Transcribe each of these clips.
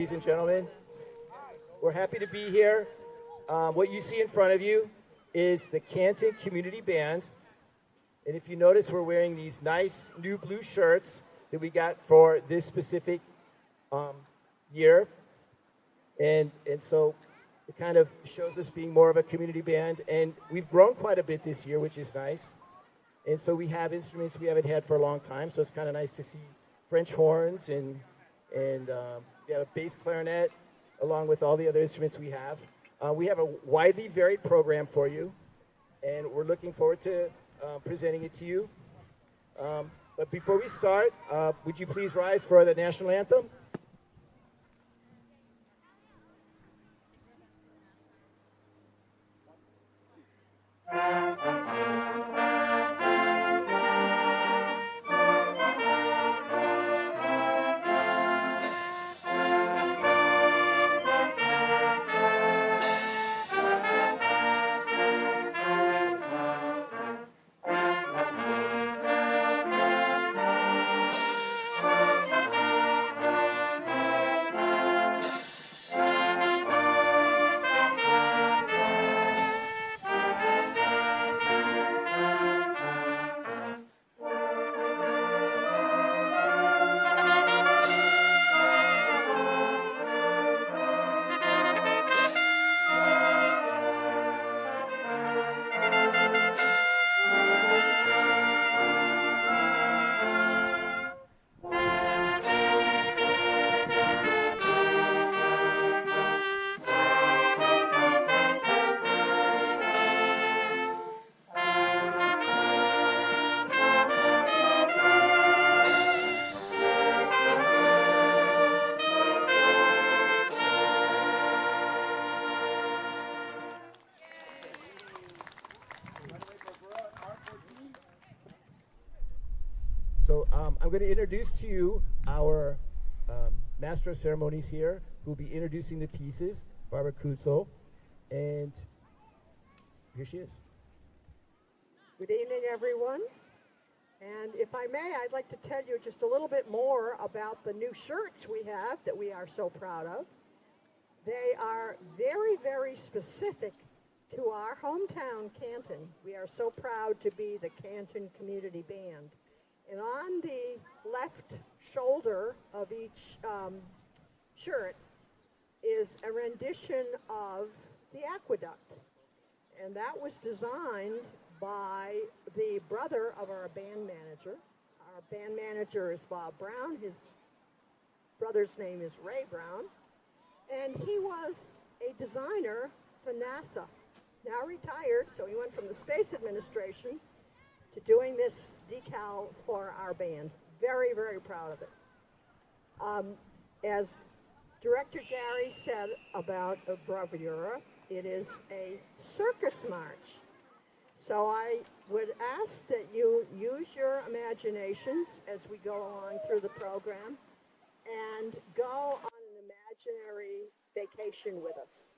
Ladies and gentlemen, we're happy to be here. What you see in front of you is the Canton Community Band. And if you notice, we're wearing these nice new blue shirts that we got for this specific year. And so it kind of shows us being more of a community band. And we've grown quite a bit this year, which is nice. And so we have instruments we haven't had for a long time. So it's kind of nice to see French horns and we have a bass clarinet along with all the other instruments we have. We have a widely varied program for you, and we're looking forward to presenting it to you. But before we start, would you please rise for the national anthem? So I'm going to introduce to you our Master of Ceremonies here, who will be introducing the pieces, Barbara Kutzel, and here she is. Good evening, everyone. And if I may, I'd like to tell you just a little bit more about the new shirts we have that we are so proud of. They are very, very specific to our hometown, Canton. We are so proud to be the Canton Community Band. And on the left shoulder of each shirt is a rendition of the aqueduct. And that was designed by the brother of our band manager. Our band manager is Bob Brown. His brother's name is Ray Brown. And he was a designer for NASA. Now retired, so he went from the Space Administration to doing this decal for our band. Very, very proud of it. As Director Gary said about a bravura, it is a circus march. So I would ask that you use your imaginations as we go along through the program and go on an imaginary vacation with us,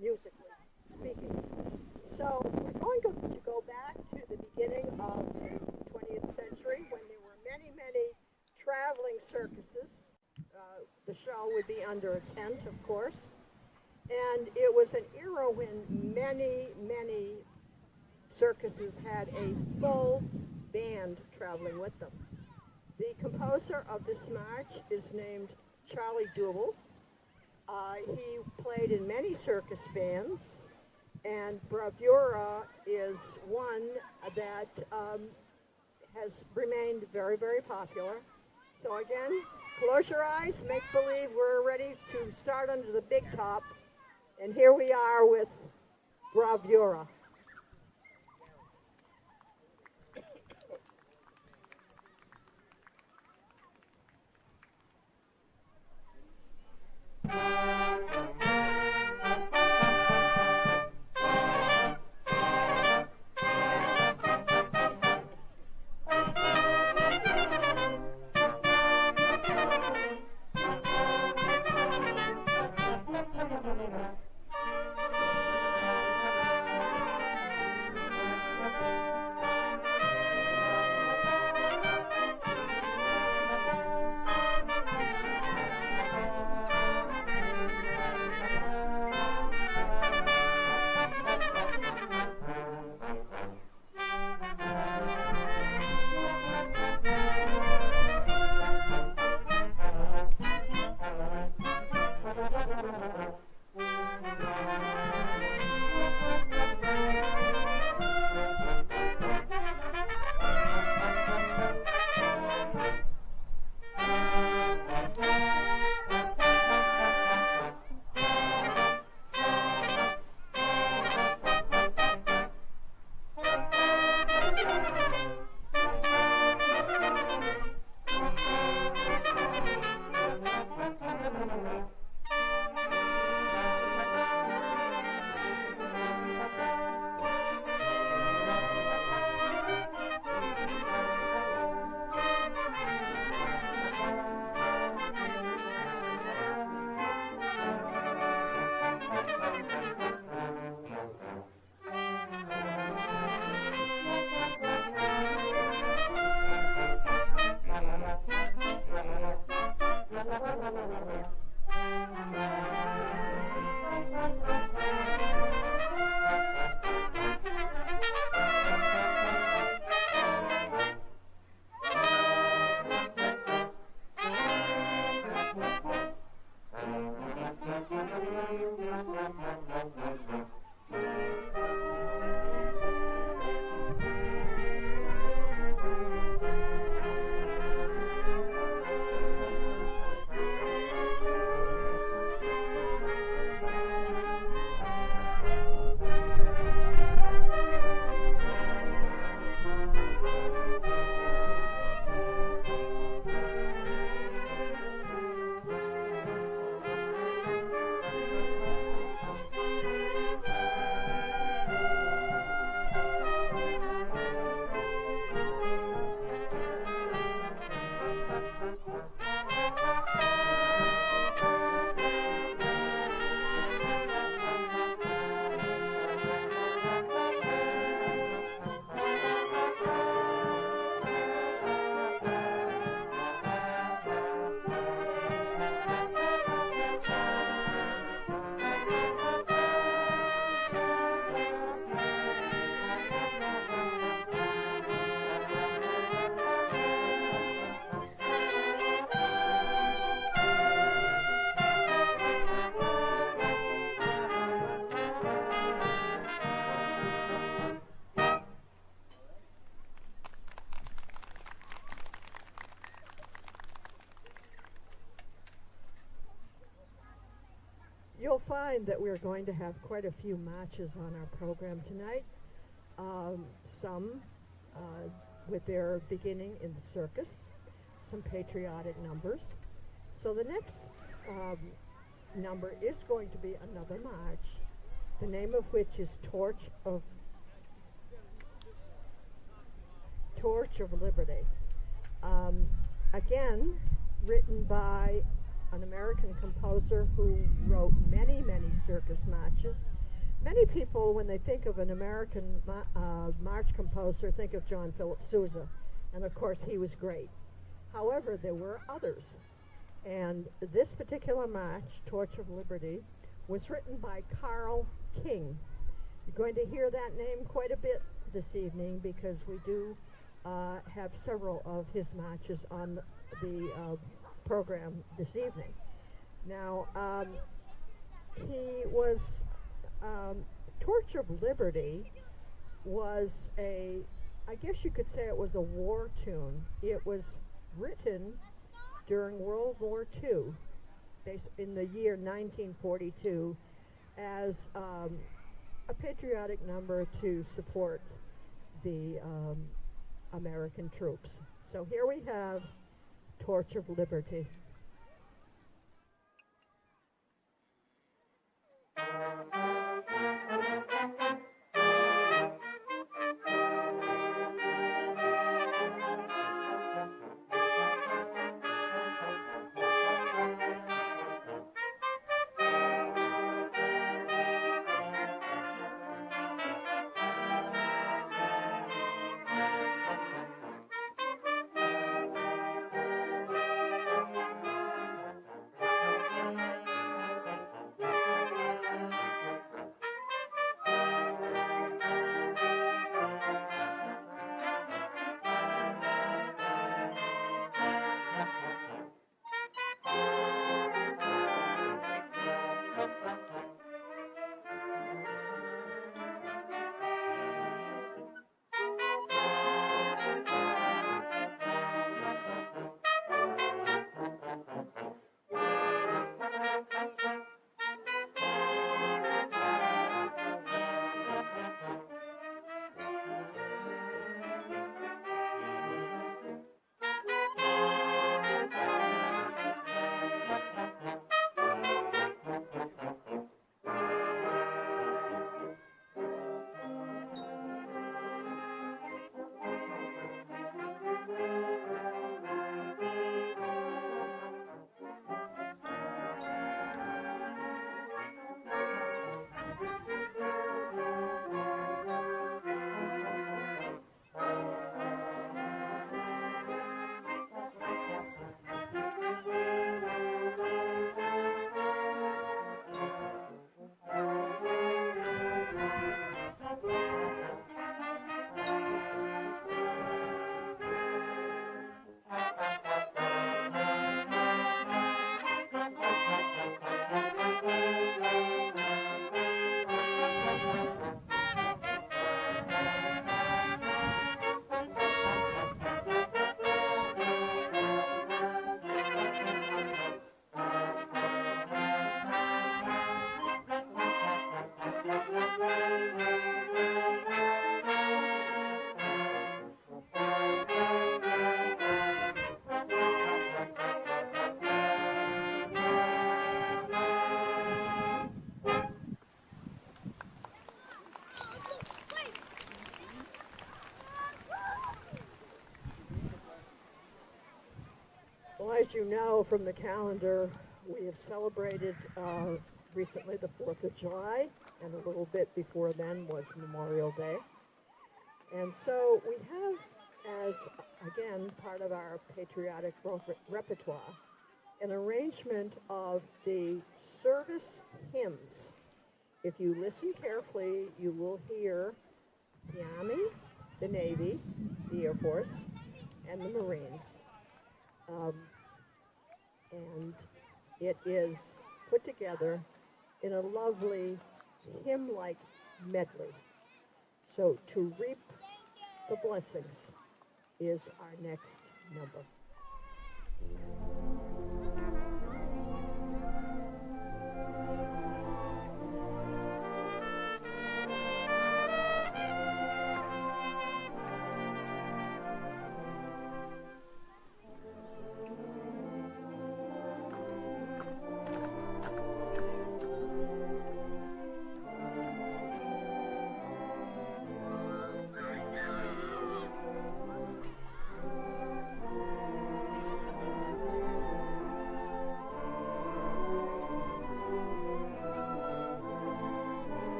musically speaking. So we're going to go back to the beginning of the 20th century when there were many, many traveling circuses. The show would be under a tent, of course. And it was an era when many, many circuses had a full band traveling with them. The composer of this march is named Charlie Dubel. He played in many circus bands. And bravura is one that has remained very, very popular. So again, close your eyes, make believe we're ready to start under the big top. And here we are with bravura. You'll find that we're going to have quite a few matches on our program tonight. Some with their beginning in the circus, some patriotic numbers. So the next number is going to be another march, the name of which is Torch of Liberty. Again, written by an American composer who wrote many, many circus marches. Many people, when they think of an American march composer, think of John Philip Sousa, and of course he was great. However, there were others, and this particular march, Torch of Liberty, was written by Carl King. You're going to hear that name quite a bit this evening because we do have several of his marches on the program this evening. Now, he was Torch of Liberty was I guess you could say it was a war tune. It was written during World War II, in the year 1942, as a patriotic number to support the American troops. So here we have Torch of Liberty. as you know from the calendar, we have celebrated recently the 4th of July, and a little bit before then was Memorial Day. And so we have, as again, part of our patriotic repertoire, an arrangement of the service hymns. If you listen carefully, you will hear the Army, the Navy, the Air Force, and the Marines. And it is put together in a lovely hymn-like medley. So To Reap the Blessings is our next number.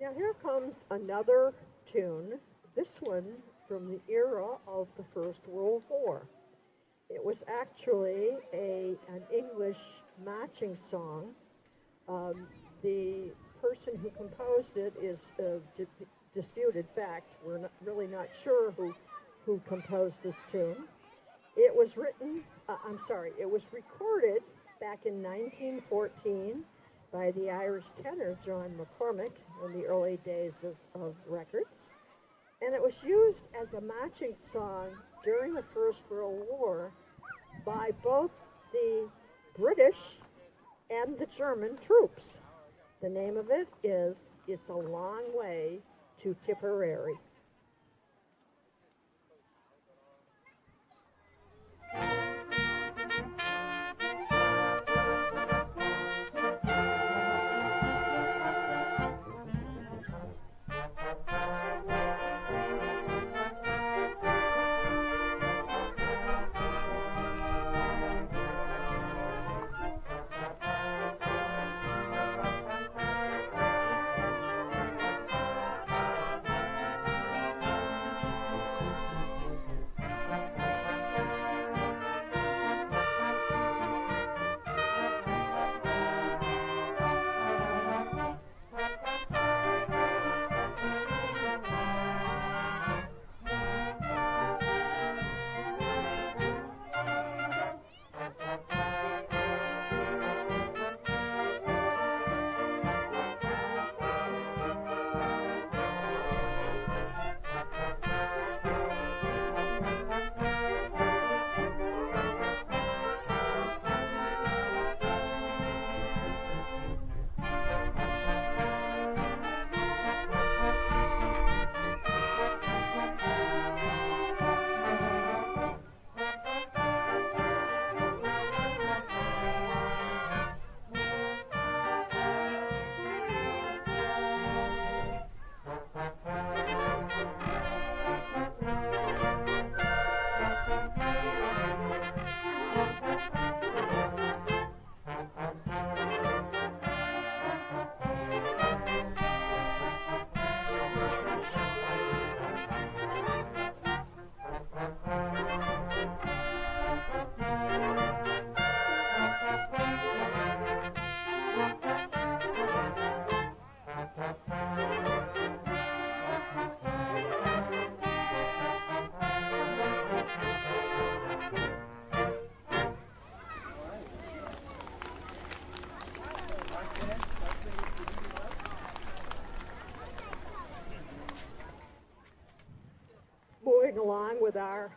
Now here comes another tune, this one from the era of the First World War. It was actually an English marching song. The person who composed it is a disputed fact. We're really not sure who composed this tune. It was it was recorded back in 1914 by the Irish tenor John McCormick in the early days of records. And it was used as a marching song during the First World War by both the British and the German troops. The name of it is It's a Long Way to Tipperary. Moving along with our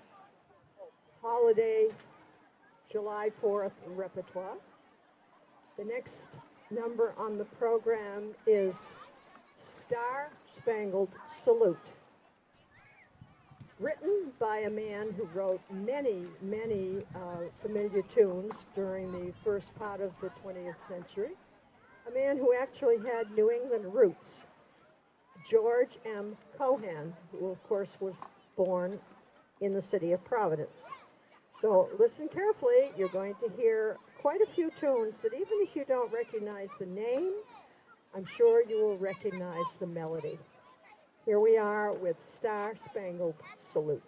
holiday July 4th repertoire. The next number on the program is Star Spangled Salute. Written by a man who wrote many familiar tunes during the first part of the 20th century. A man who actually had New England roots. George M. Cohan, who of course was born in the city of Providence. So listen carefully. You're going to hear quite a few tunes that even if you don't recognize the name, I'm sure you will recognize the melody. Here we are with Star Spangled Salute.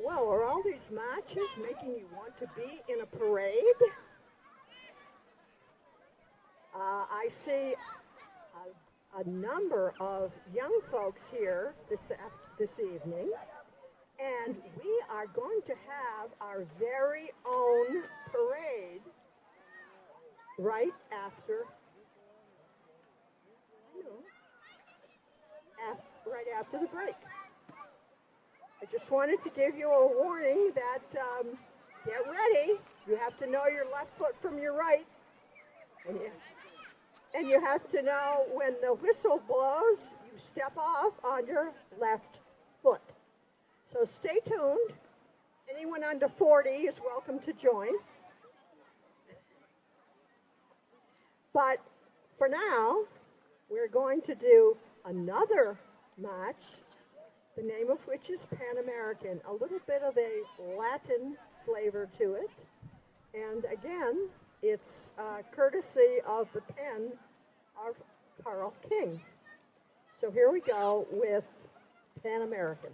Well, are all these matches making you want to be in a parade? I see a number of young folks here this evening, and we are going to have our very own parade right after, right after the break. I just wanted to give you a warning that get ready. You have to know your left foot from your right, and you have to know when the whistle blows, you step off on your left foot. So stay tuned. Anyone under 40 is welcome to join. But for now, we're going to do another match, the name of which is Pan American, a little bit of a Latin flavor to it. And again, it's courtesy of the pen of Carl King. So here we go with Pan American.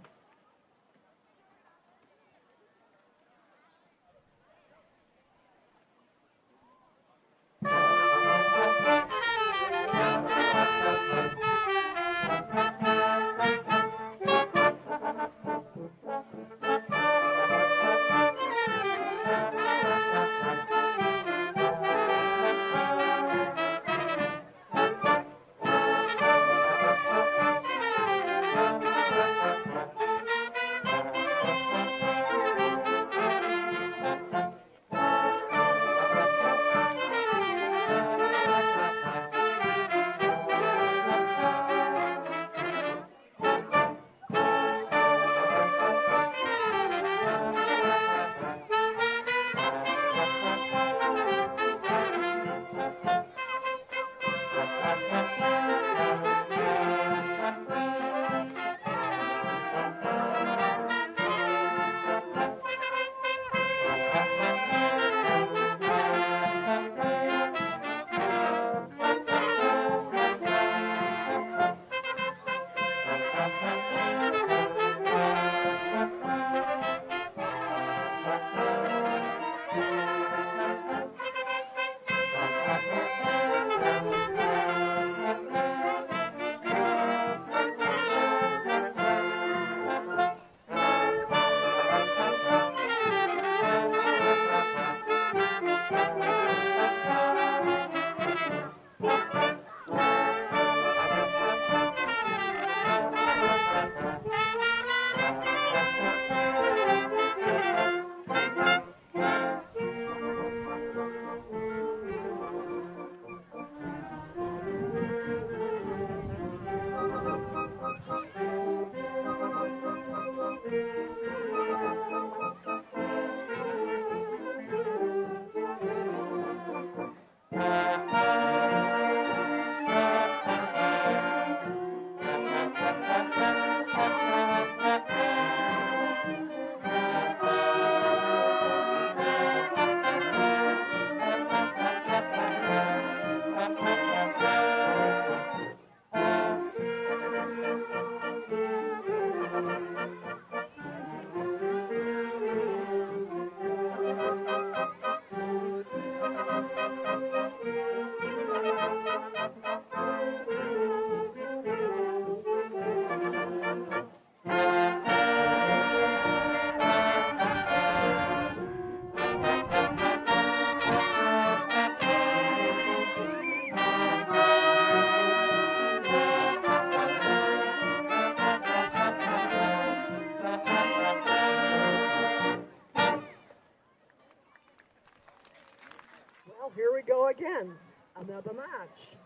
Here we go again, another match.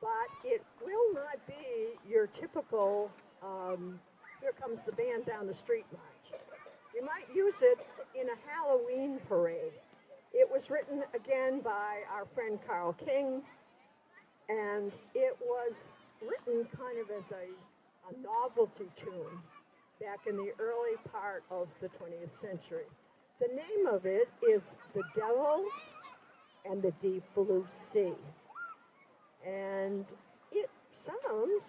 But it will not be your typical, here comes the band down the street match. You might use it in a Halloween parade. It was written again by our friend Carl King, and it was written kind of as a novelty tune back in the early part of the 20th century. The name of it is The Devil and the Deep Blue Sea. And it sounds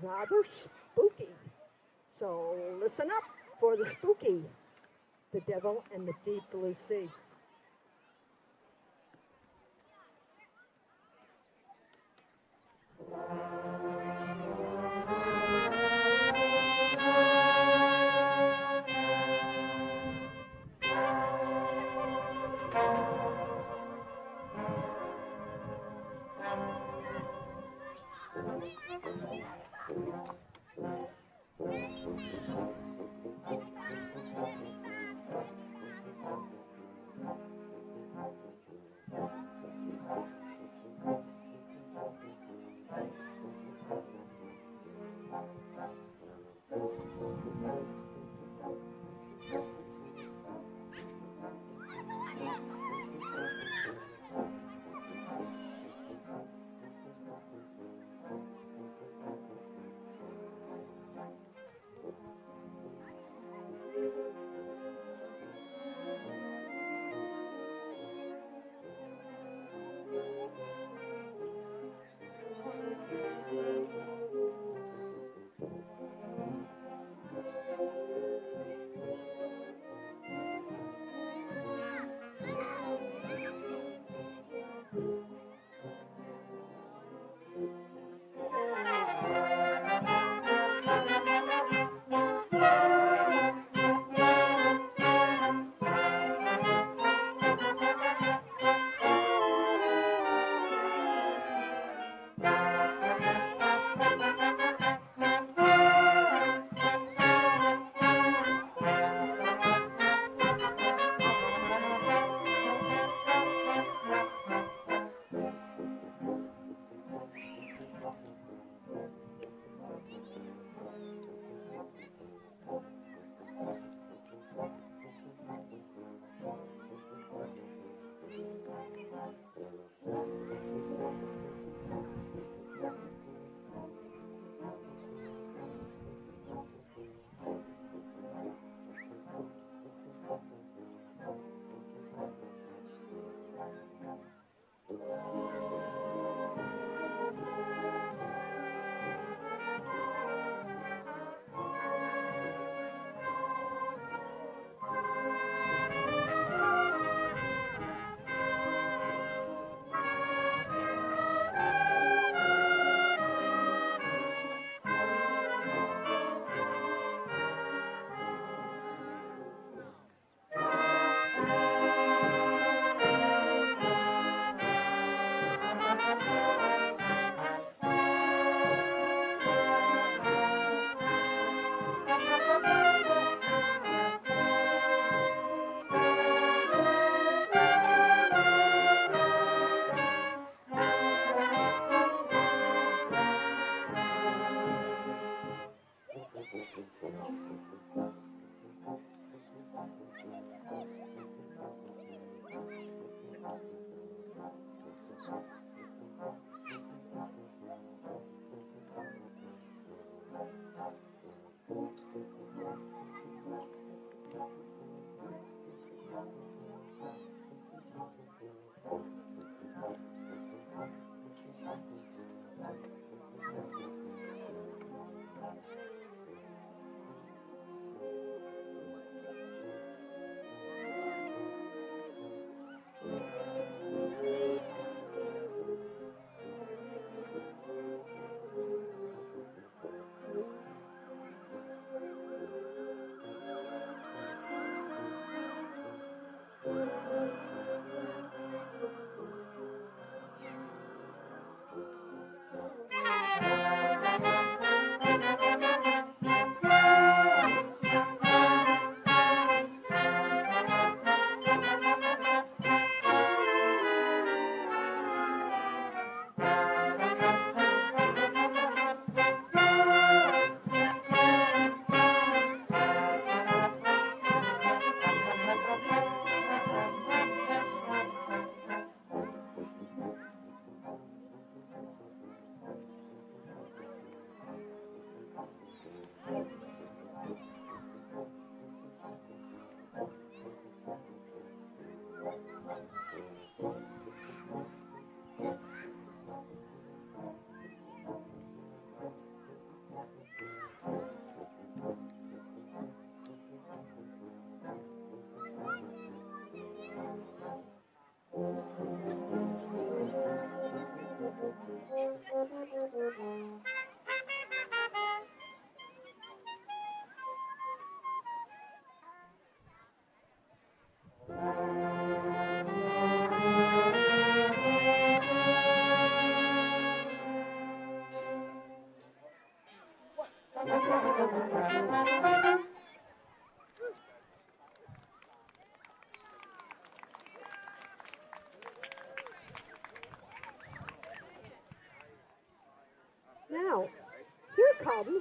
rather spooky. So listen up for the spooky, The Devil and the Deep Blue Sea.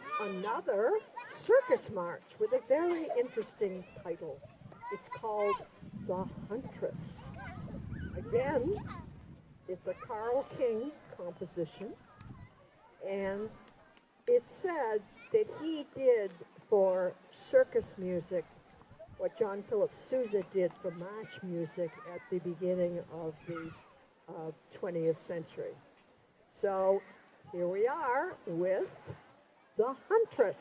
comes another circus march with a very interesting title. It's called The Huntress. Again, it's a Carl King composition, and it's said that he did for circus music what John Philip Sousa did for march music at the beginning of the 20th century. So here we are with The Huntress.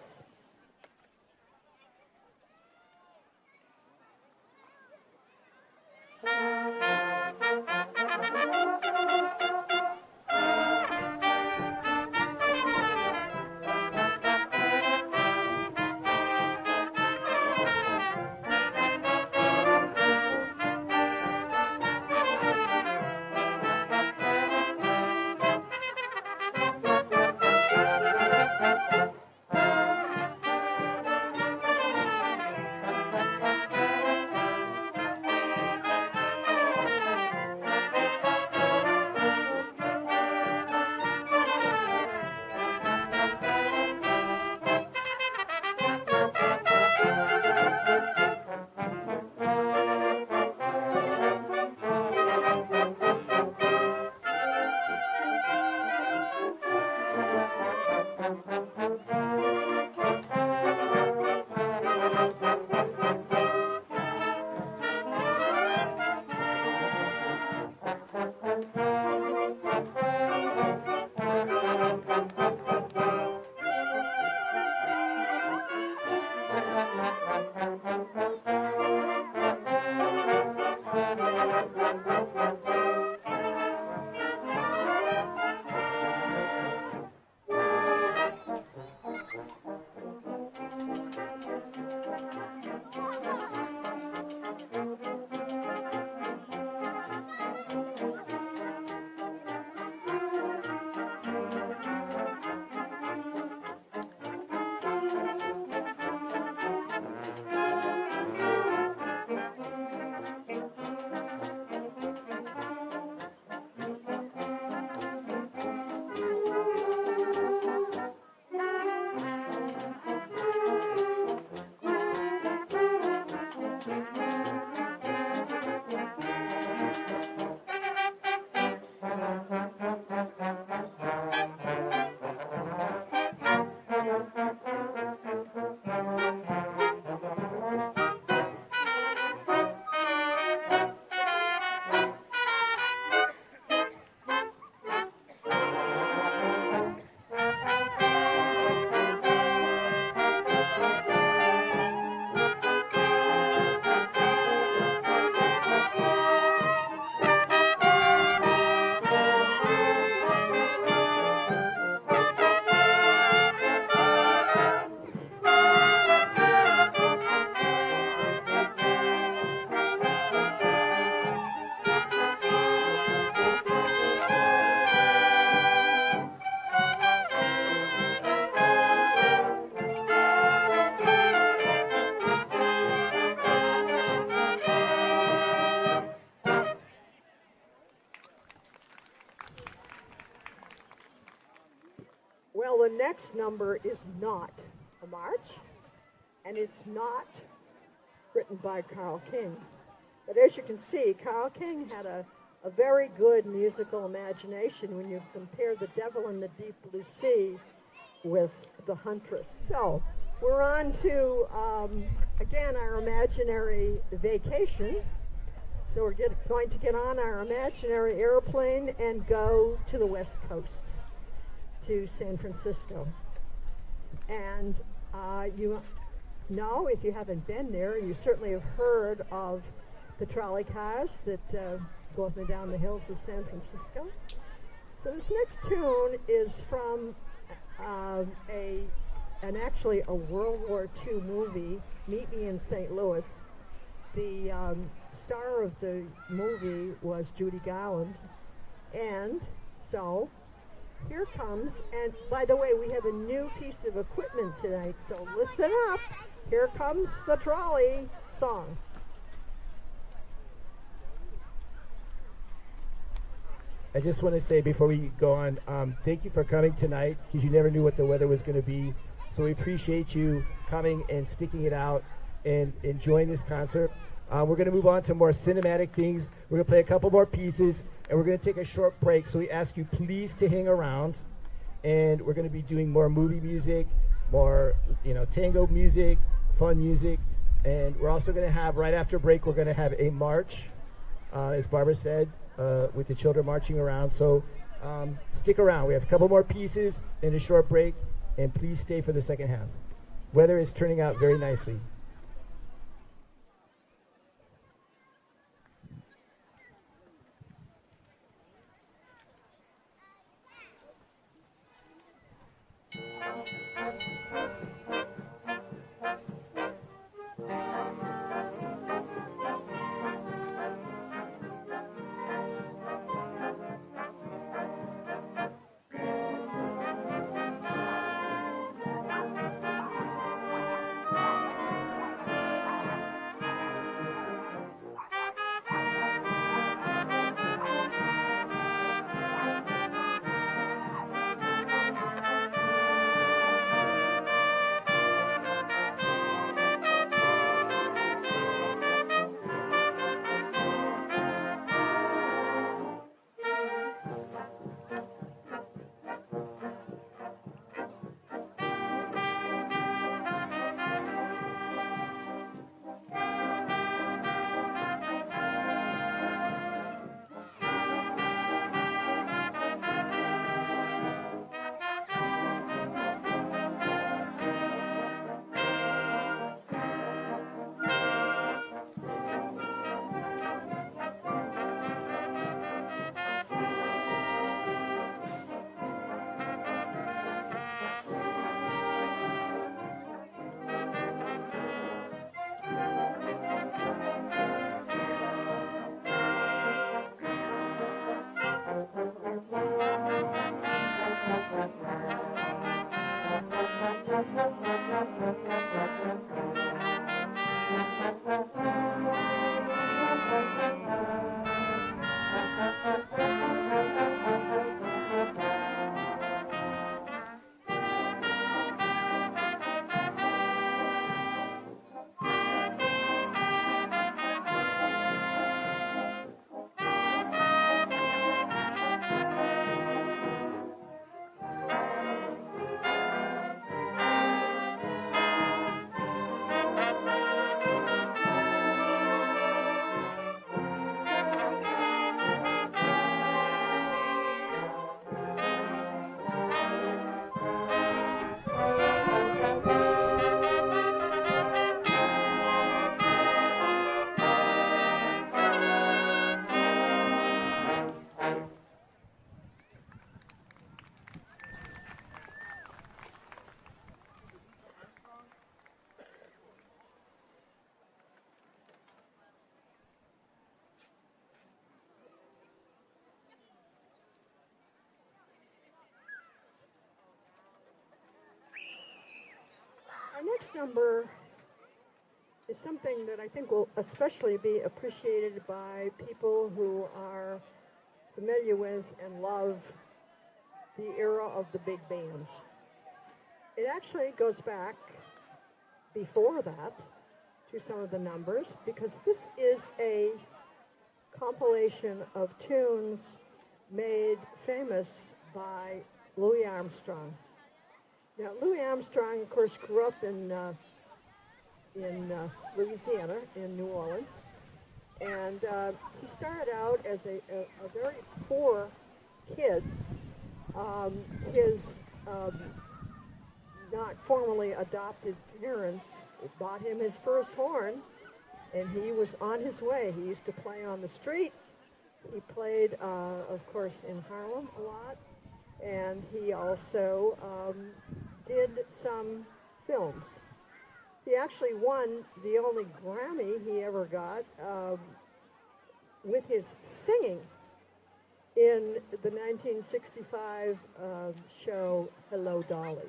Well, the next number is not a march, and it's not written by Carl King. But as you can see, Carl King had a very good musical imagination when you compare The Devil in the Deep Blue Sea with The Huntress. So we're on to, again, our imaginary vacation. So we're going to get on our imaginary airplane and go to the West Coast, to San Francisco. And you know, if you haven't been there, you certainly have heard of the trolley cars that go up and down the hills of San Francisco. So this next tune is from actually a World War II movie, Meet Me in St. Louis. The star of the movie was Judy Garland. And so here comes, and by the way, we have a new piece of equipment tonight, so listen up. Here comes the trolley song. I just want to say before we go on, thank you for coming tonight, because you never knew what the weather was going to be So we appreciate you coming and sticking it out and enjoying this concert. We're going to move on to more cinematic things. We're going to play a couple more pieces, and we're going to take a short break. So we ask you please to hang around, and we're going to be doing more movie music, more tango music, fun music, and we're also going to have, right after break, we're going to have a march, as Barbara said, with the children marching around. So stick around. We have a couple more pieces and a short break, and please stay for the second half. Weather is turning out very nicely. Our next number is something that I think will especially be appreciated by people who are familiar with and love the era of the big bands. It actually goes back before that to some of the numbers, because this is a compilation of tunes made famous by Louis Armstrong. Now, Louis Armstrong, of course, grew up in Louisiana, in New Orleans, and he started out as a very poor kid. His not formally adopted parents bought him his first horn, and he was on his way. He used to play on the street. He played, of course, in Harlem a lot, and he also did some films. He actually won the only Grammy he ever got with his singing in the 1965 show Hello, Dolly.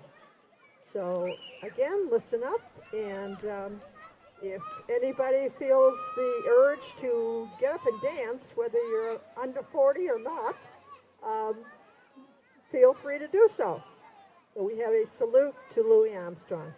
So, again, listen up, and if anybody feels the urge to get up and dance, whether you're under 40 or not, feel free to do so. So we have a salute to Louis Armstrong.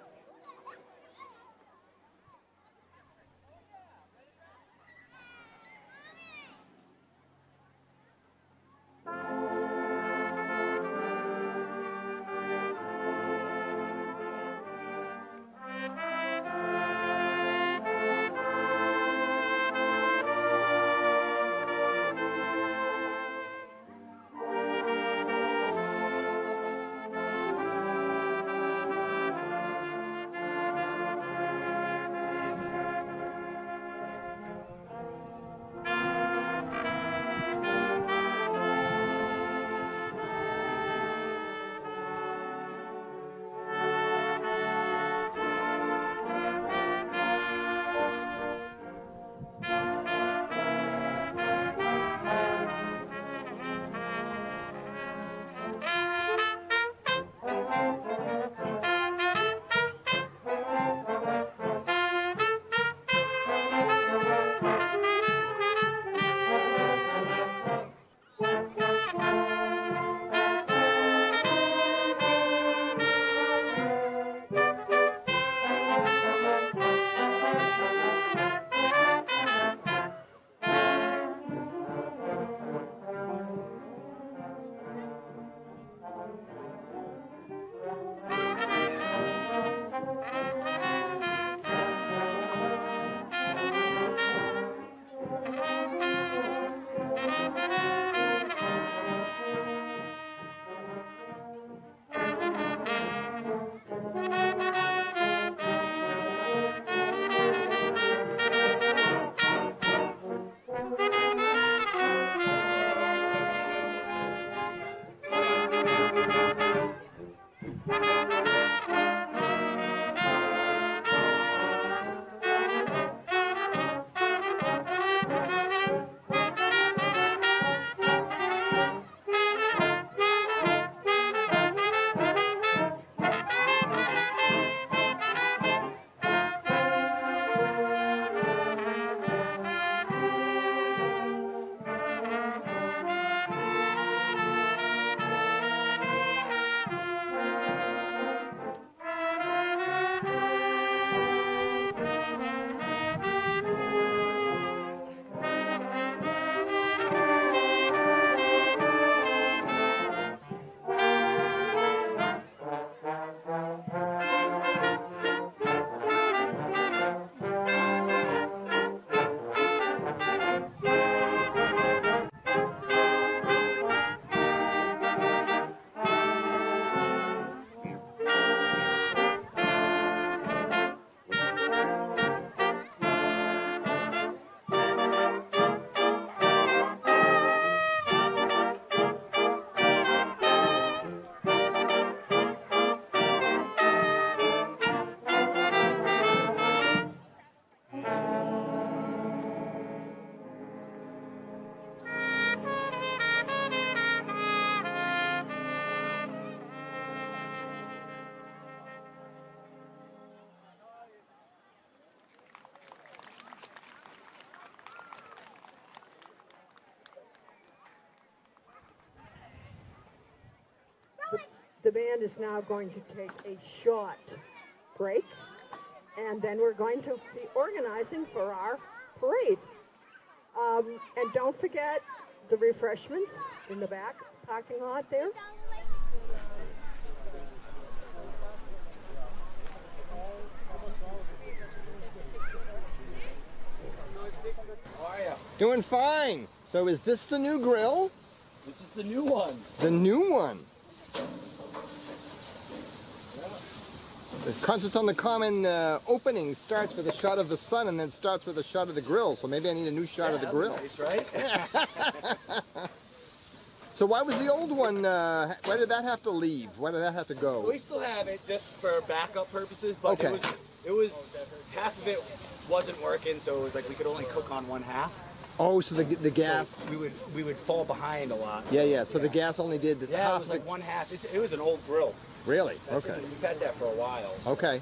The band is now going to take a short break, and then we're going to be organizing for our parade. And don't forget the refreshments in the back parking lot there. How are you? Doing fine. So is this the new grill? This is the new one. The new one. The Concerts on the Common opening starts with a shot of the sun and then starts with a shot of the grill. So maybe I need a new shot of the grill. Nice, right? So why was the old one, why did that have to leave? Why did that have to go? We still have it just for backup purposes, but Okay. it was half of it wasn't working, so it was like we could only cook on one half. Oh, so the gas. So we would fall behind a lot. Yeah, yeah. So the gas only did Yeah, half it was like the. one half. It was an old grill. Really? Okay. We've had that for a while. Okay.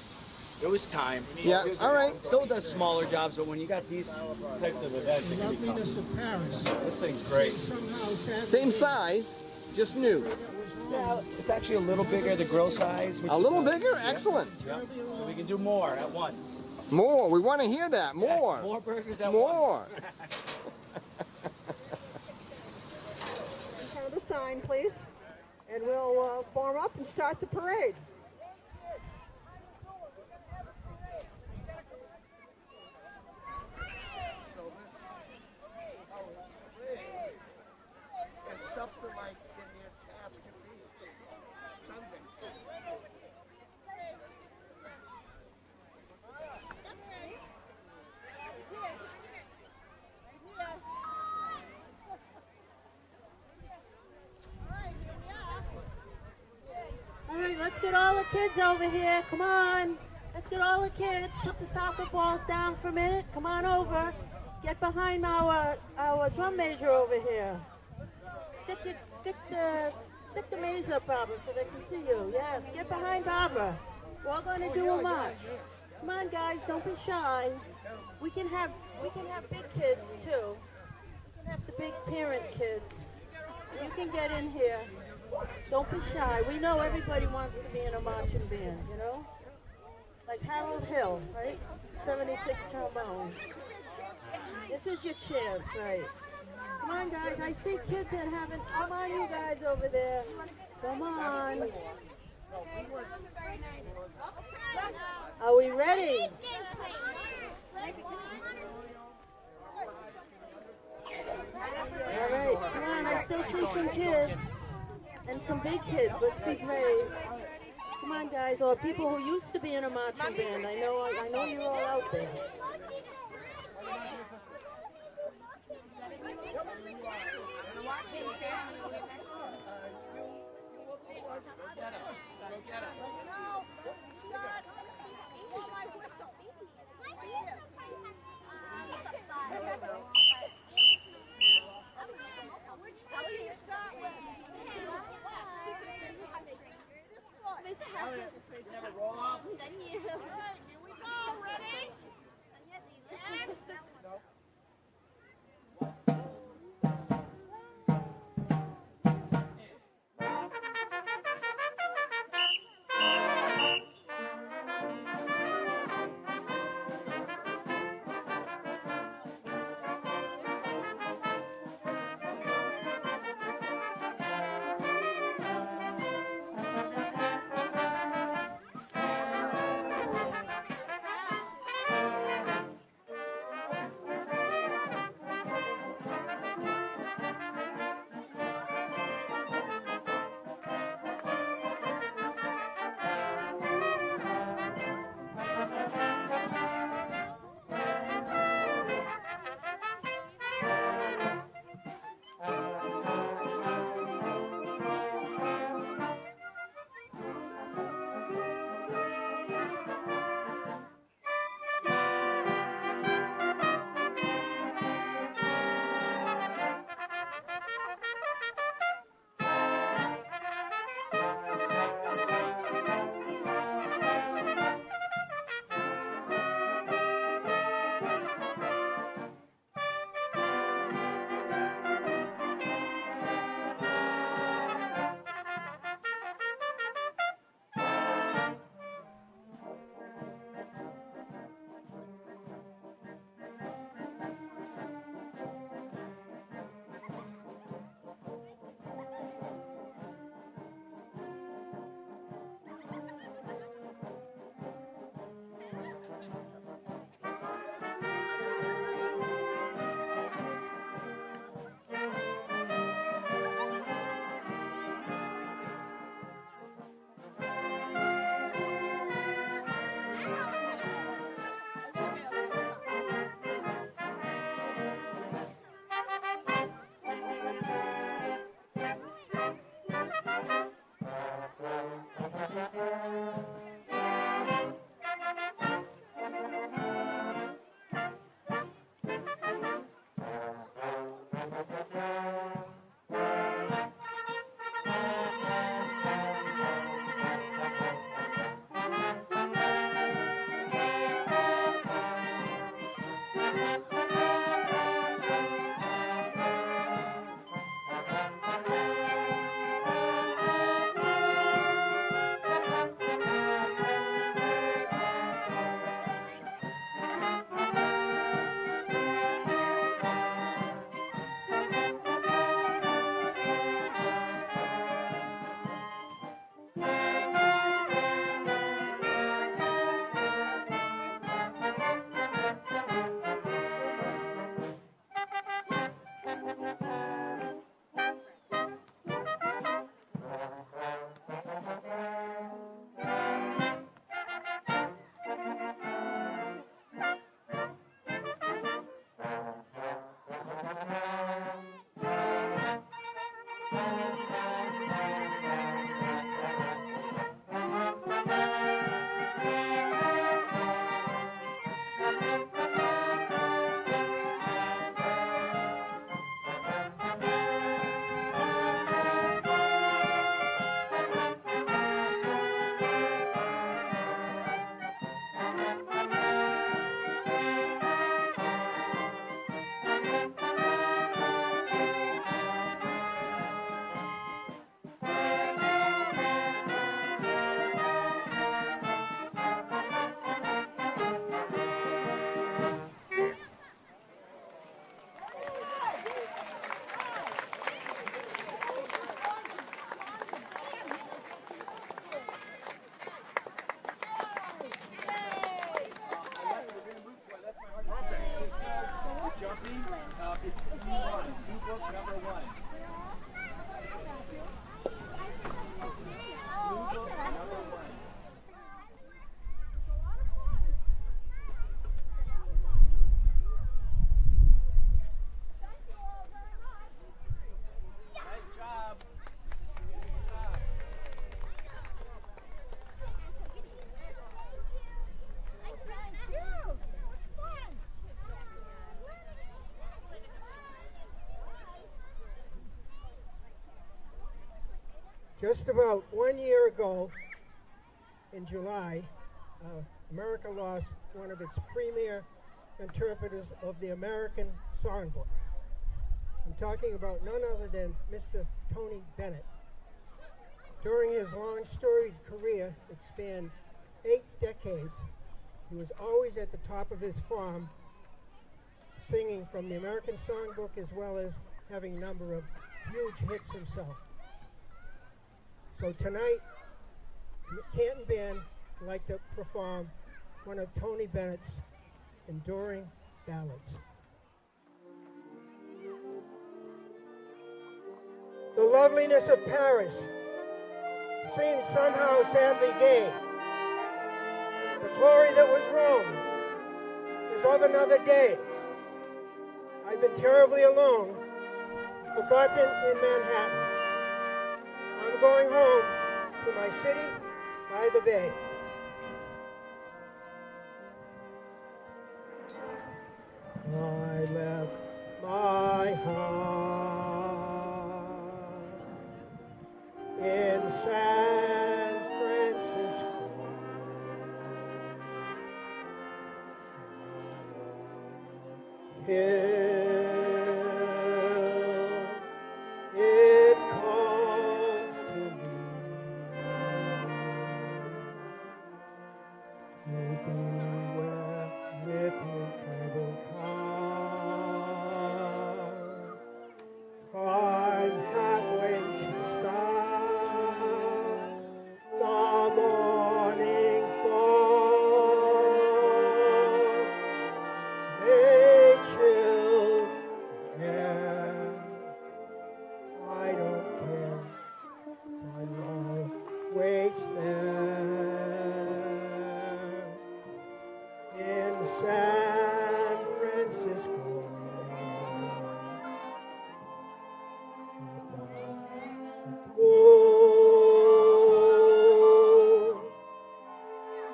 It was time. Yeah. All right. Still does smaller jobs, but when you got these types of events, it can be tough. Loveliness of Paris. This thing's great. Somehow that Same size. Just new. Yeah, it's actually a little bigger, the grill size. A little bigger? Excellent. Yep. So we can do more at once. More. We want to hear that. More. Yes, more burgers at More. once. Count the sign, please. And we'll form up and start the parade. All right, let's get all the kids over here. Come on. Let's get all the kids. Put the soccer balls down for a minute. Come on over. Get behind our drum major over here. Stick the maze up, Barbara, so they can see you. Yes, get behind Barbara. We're all going to do a march. Come on, guys, don't be shy. We can have big kids too. We can have the big parent kids. You can get in here. Don't be shy. We know everybody wants to be in a marching band, you know? Like Harold Hill, right? 76 trombone. This is your chance, right? Come on, guys. I see kids that haven't. Come on, you guys over there. Come on. Are we ready? All right. Come on. I still see some kids. And some big kids. Let's be brave. Come on, guys. Or people who used to be in a marching band. I know you're all out there. jumping, it's E1, new book number 1. New book number 1. Nice job. Just about 1 year ago, in July, America lost one of its premier interpreters of the American songbook. I'm talking about none other than Mr. Tony Bennett. During his long storied career, it spanned 8 decades, he was always at the top of his form, singing from the American songbook as well as having a number of huge hits himself. So tonight, the Canton Band would like to perform one of Tony Bennett's enduring ballads. The loveliness of Paris seems somehow sadly gay. The glory that was Rome is of another day. I've been terribly alone, forgotten in Manhattan. I'm going home to my city by the bay. I left my heart in San Francisco. Hill, it calls to me. You'll be where little cable car. I'm halfway to start. The morning fog may chill air. I don't care. My love waits there in San Francisco. Cold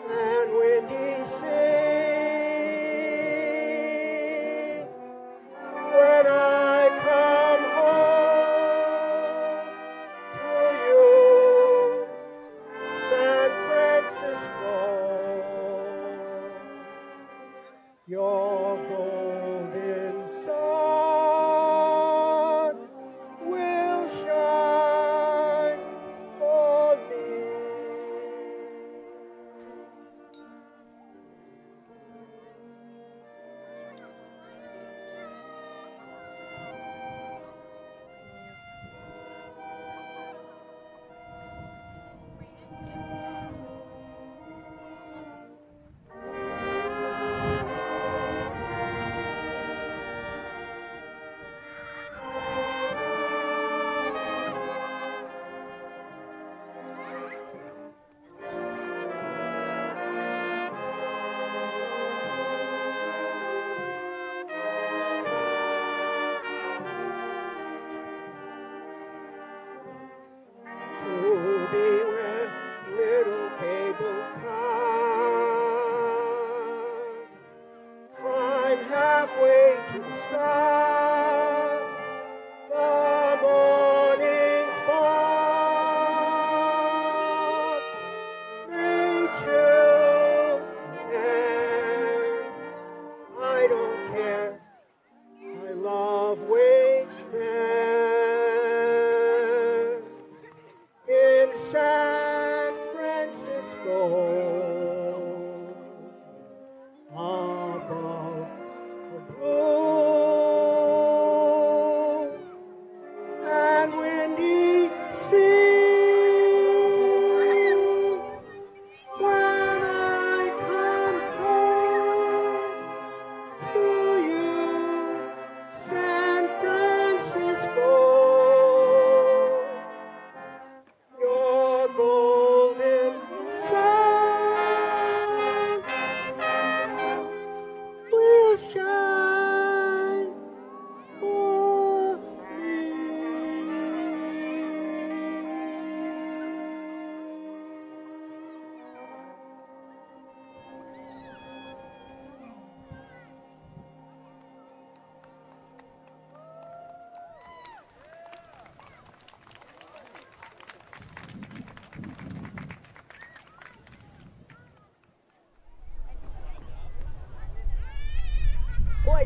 and windy sea. When I come home to you, San Francisco, your golden sun will shine for me. To be where little cable car. Climb halfway to the stars. The morning fog may chill air. I don't care. My love waits there in San Francisco, above the blue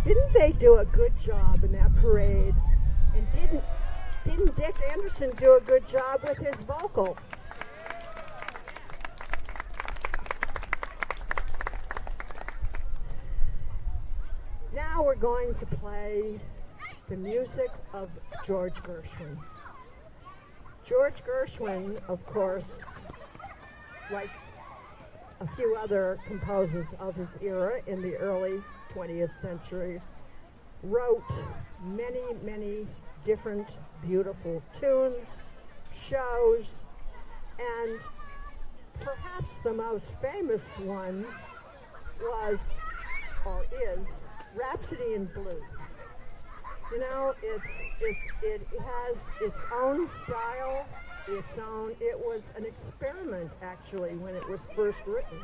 didn't they do a good job in that parade? And didn't Dick Anderson do a good job with his vocal? Now we're going to play the music of George Gershwin. George Gershwin, of course, like a few other composers of his era in the early 20th century, wrote many, many different beautiful tunes, shows, and perhaps the most famous one was, or is, Rhapsody in Blue. You know, it has its own style, it was an experiment actually when it was first written.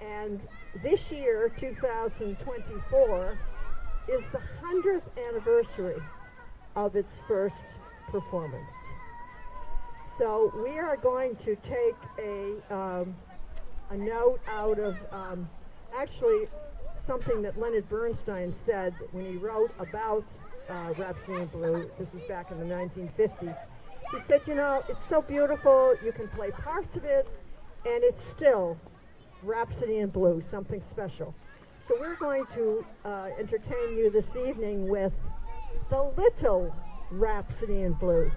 And this year, 2024, is the 100th anniversary of its first performance. So we are going to take a note out of actually something that Leonard Bernstein said when he wrote about Rhapsody in Blue. This is back in the 1950s. He said, you know, it's so beautiful, you can play parts of it, and it's still Rhapsody in Blue, something special. So we're going to entertain you this evening with the Little Rhapsody in Blue.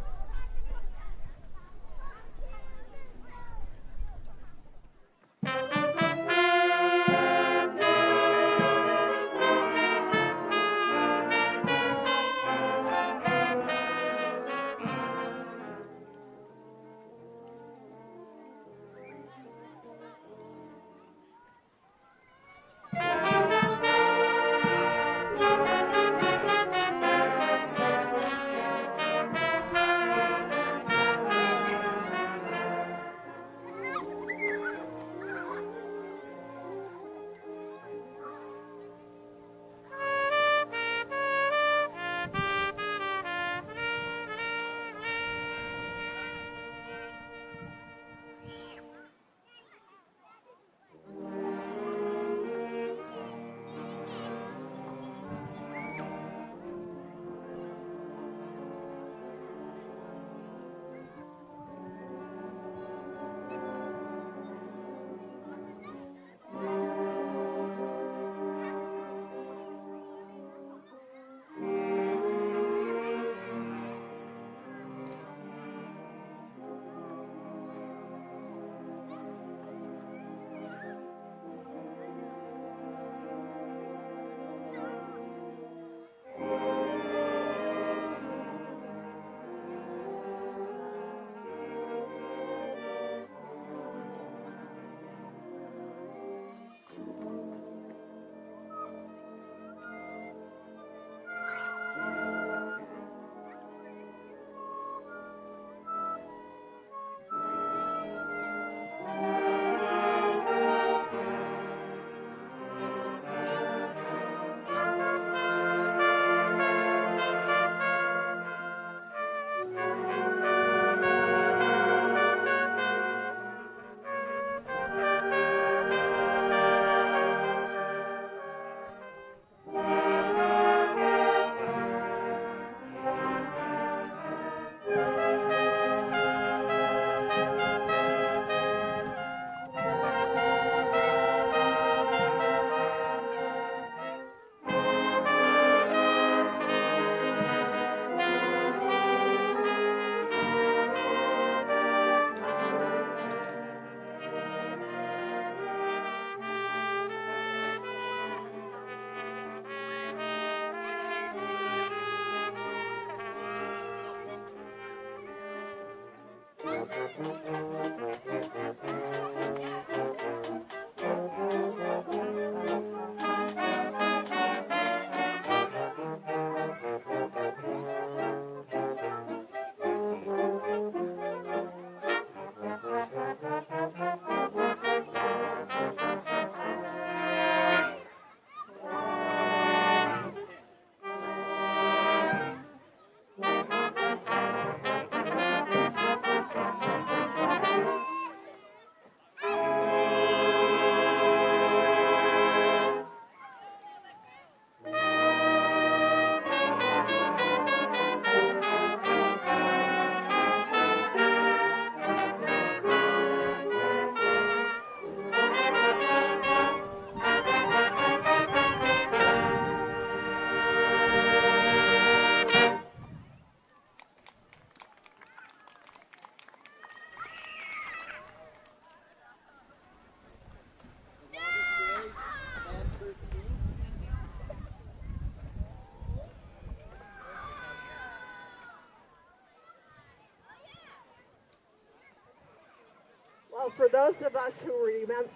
for those of us who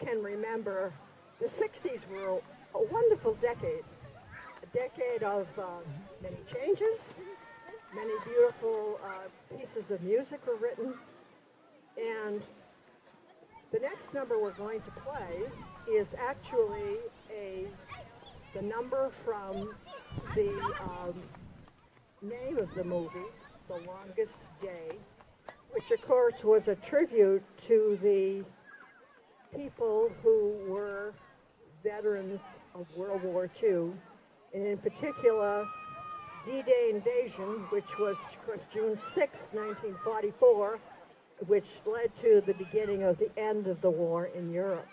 can remember, the 60s were a wonderful decade. A decade of many changes, many beautiful pieces of music were written, and the next number we're going to play is actually the number from the name of the movie, The Longest Day, which of course was a tribute to the people who were veterans of World War II, and in particular, D-Day invasion, which was, of course, June 6, 1944, which led to the beginning of the end of the war in Europe.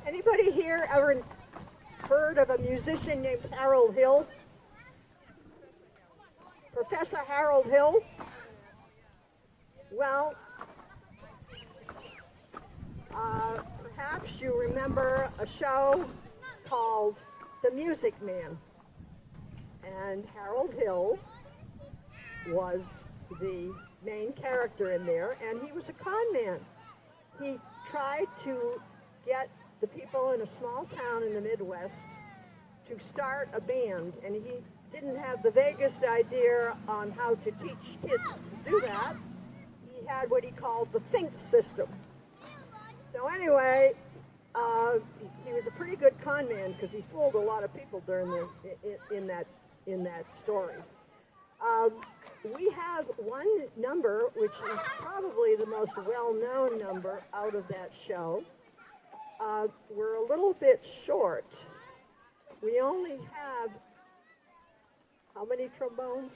Anybody here ever heard of a musician named Harold Hill? Professor Harold Hill? Well, perhaps you remember a show called The Music Man. And Harold Hill was the main character in there, and he was a con man. He tried to get the people in a small town in the Midwest to start a band, and he didn't have the vaguest idea on how to teach kids to do that. He had what he called the think system. So anyway, he was a pretty good con man because he fooled a lot of people during in that story. We have one number, which is probably the most well-known number out of that show. We're a little bit short. We only have, how many trombones?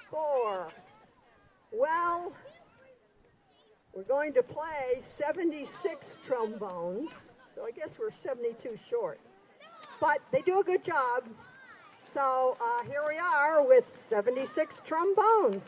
4. Well, we're going to play 76 trombones, so I guess we're 72 short. But they do a good job. So here we are with 76 trombones.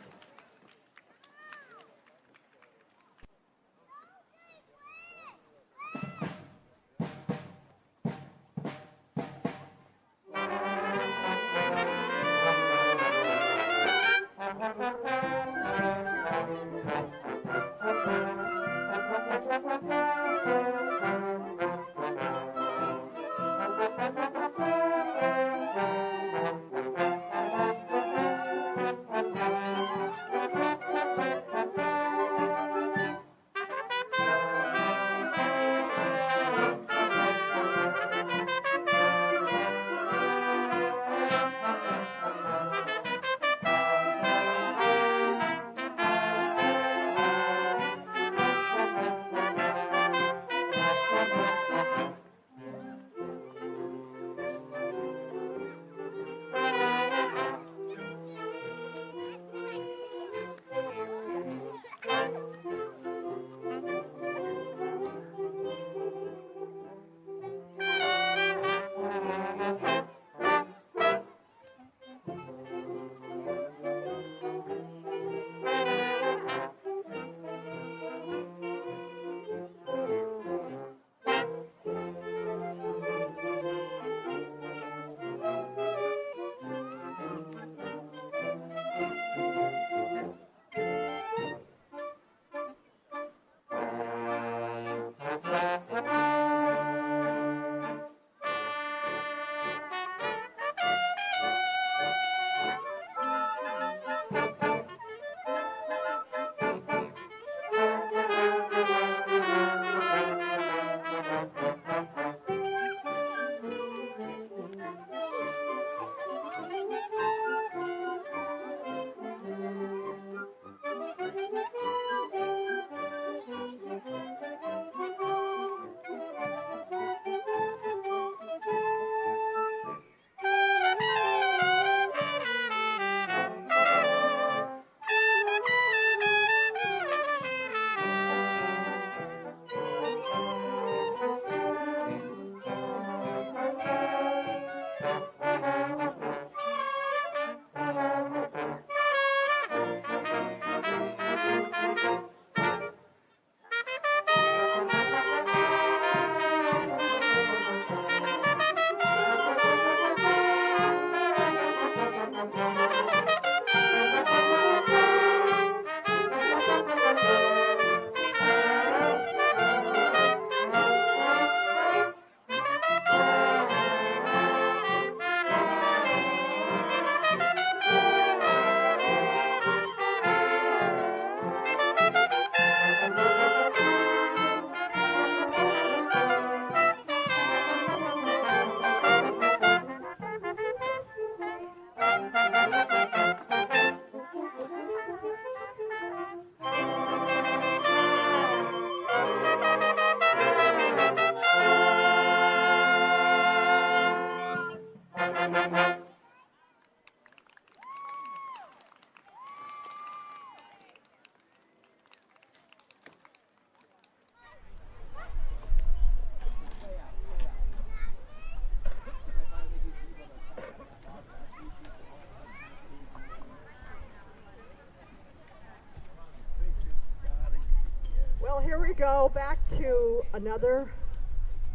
go back to another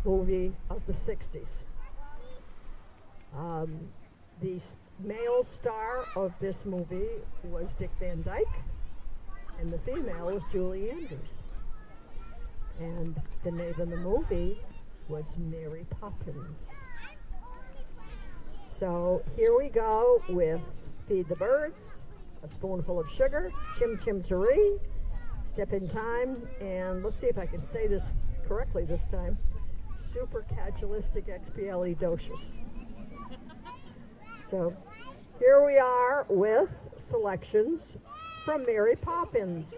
movie of the 60s. The male star of this movie was Dick Van Dyke, and the female was Julie Andrews. And the name of the movie was Mary Poppins. So here we go with Feed the Birds, A Spoonful of Sugar, Chim Chim Cheree, Step in Time, and let's see if I can say this correctly this time, Supercalifragilisticexpialidocious. So here we are with selections from Mary Poppins.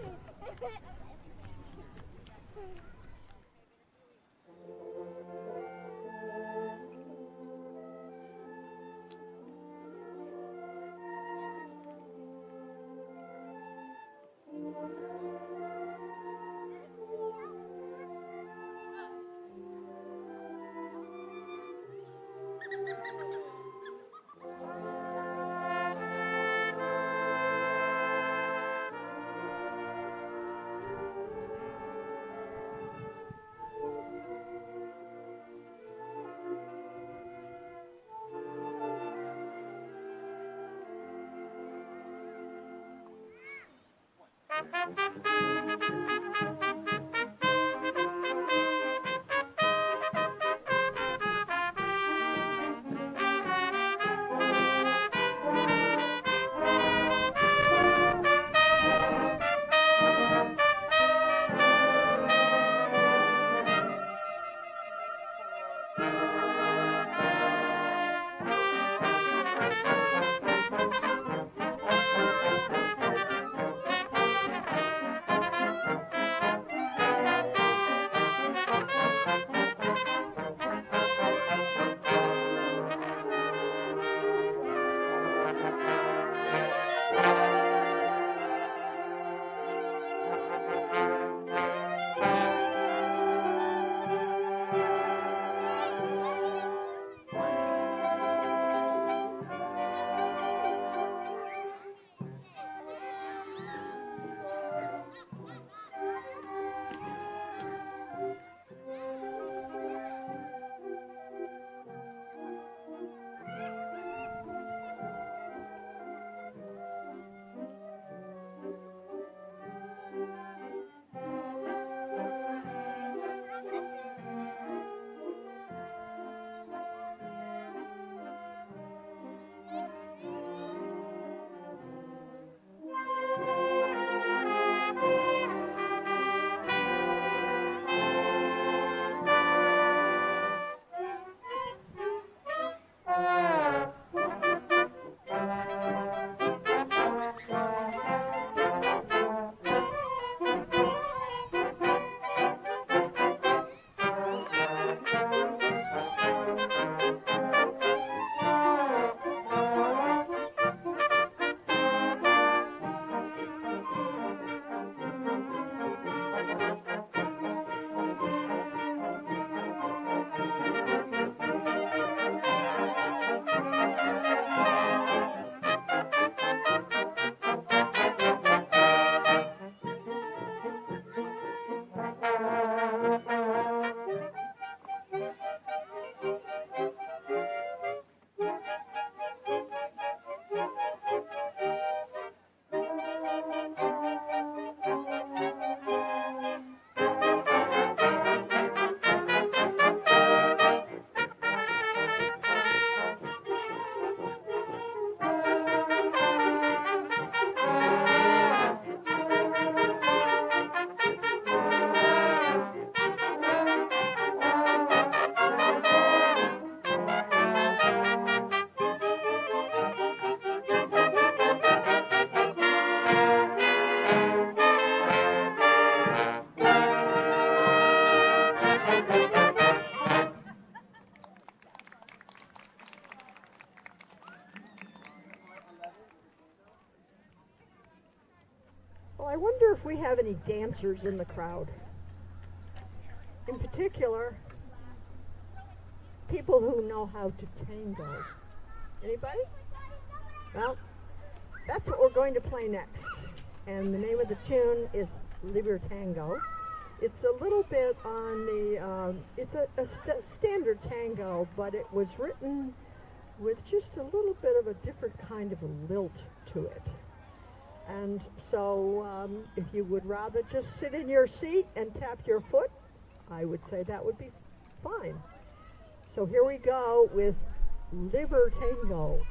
Well, I wonder if we have any dancers in the crowd. In particular, people who know how to tango. Anybody? Well, that's what we're going to play next. And the name of the tune is Liber Tango. It's a little bit on the, it's a standard tango, but it was written with just a little bit of a different kind of a lilt to it. And so if you would rather just sit in your seat and tap your foot, I would say that would be fine. So here we go with Liver Tango.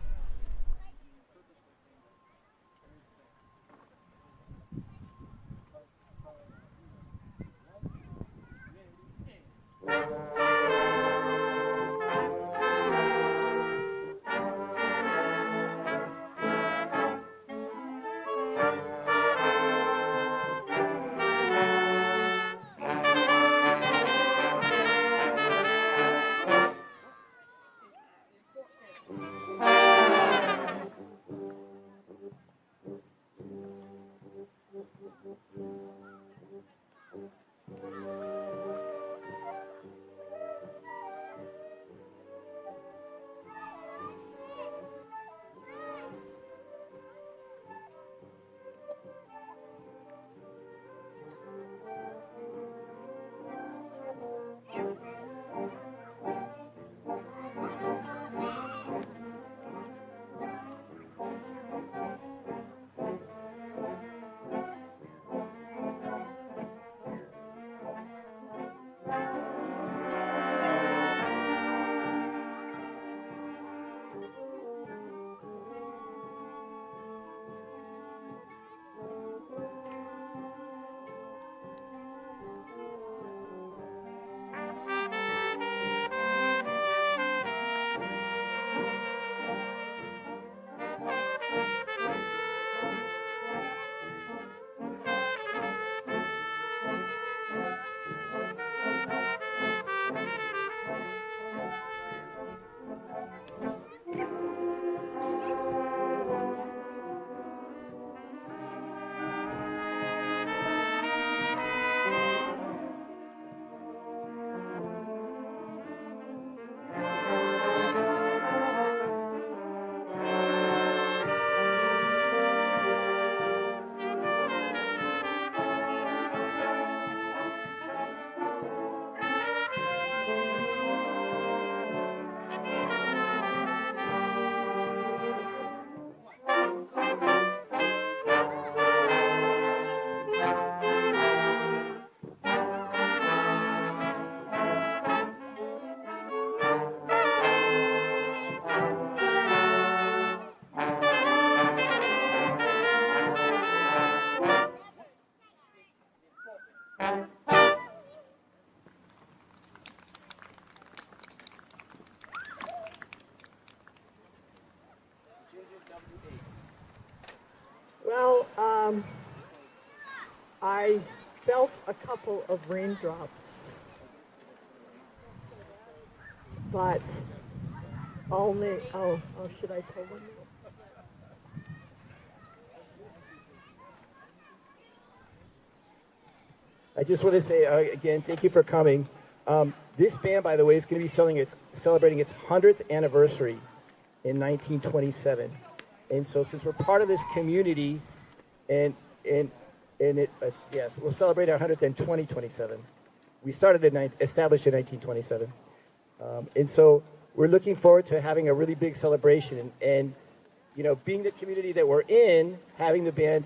Well, I felt a couple of raindrops, but only, should I tell them that? I just want to say again, thank you for coming. This band, by the way, is going to be celebrating its 100th anniversary in 1927. And so, since we're part of this community, and yes, we'll celebrate our 100th in 2027. We started established in 1927, and so we're looking forward to having a really big celebration. And you know, being the community that we're in, having the band.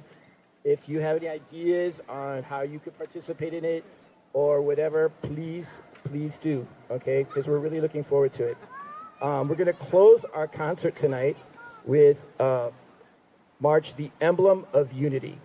If you have any ideas on how you could participate in it or whatever, please do. Okay, because we're really looking forward to it. We're going to close our concert tonight with March, the Emblem of Unity.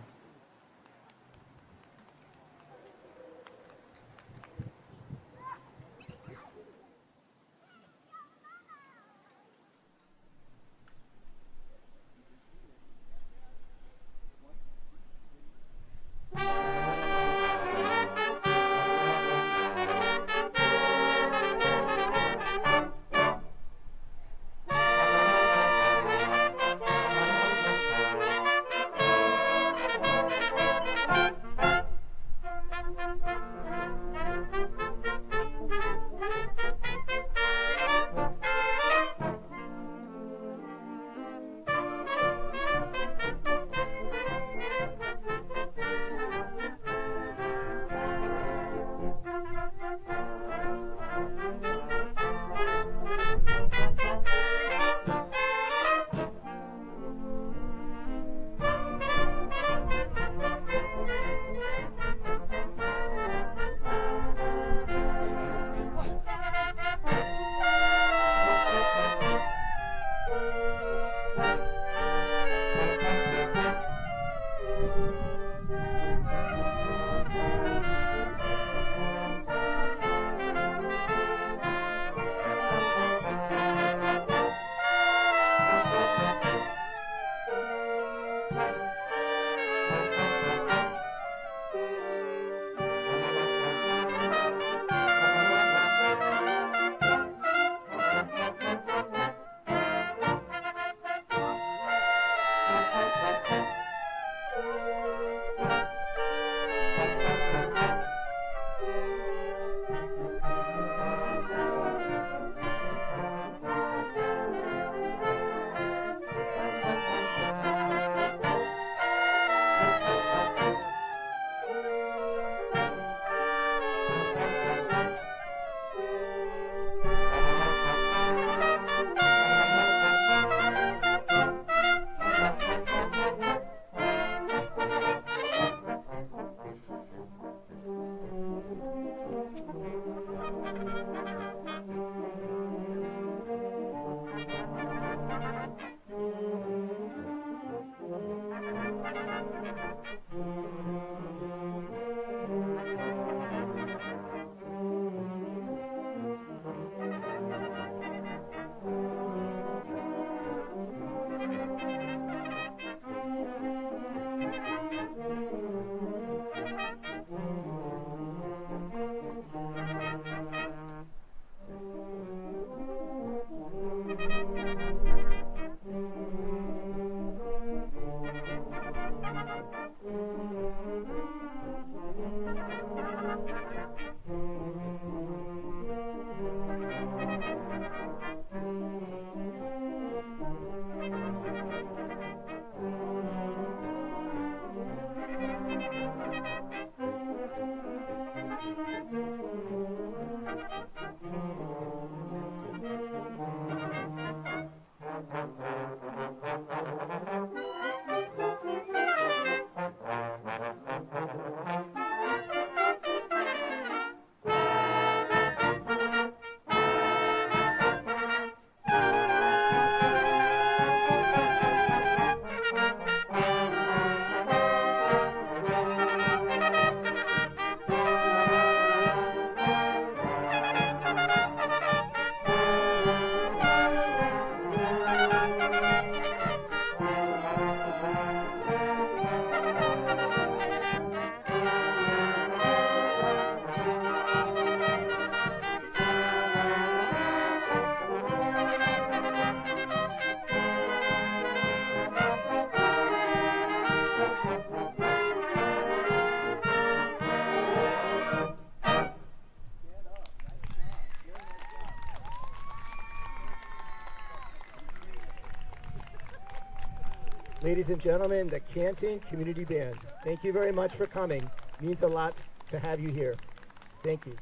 Ladies and gentlemen, the Canton Community Band. Thank you very much for coming. It means a lot to have you here. Thank you.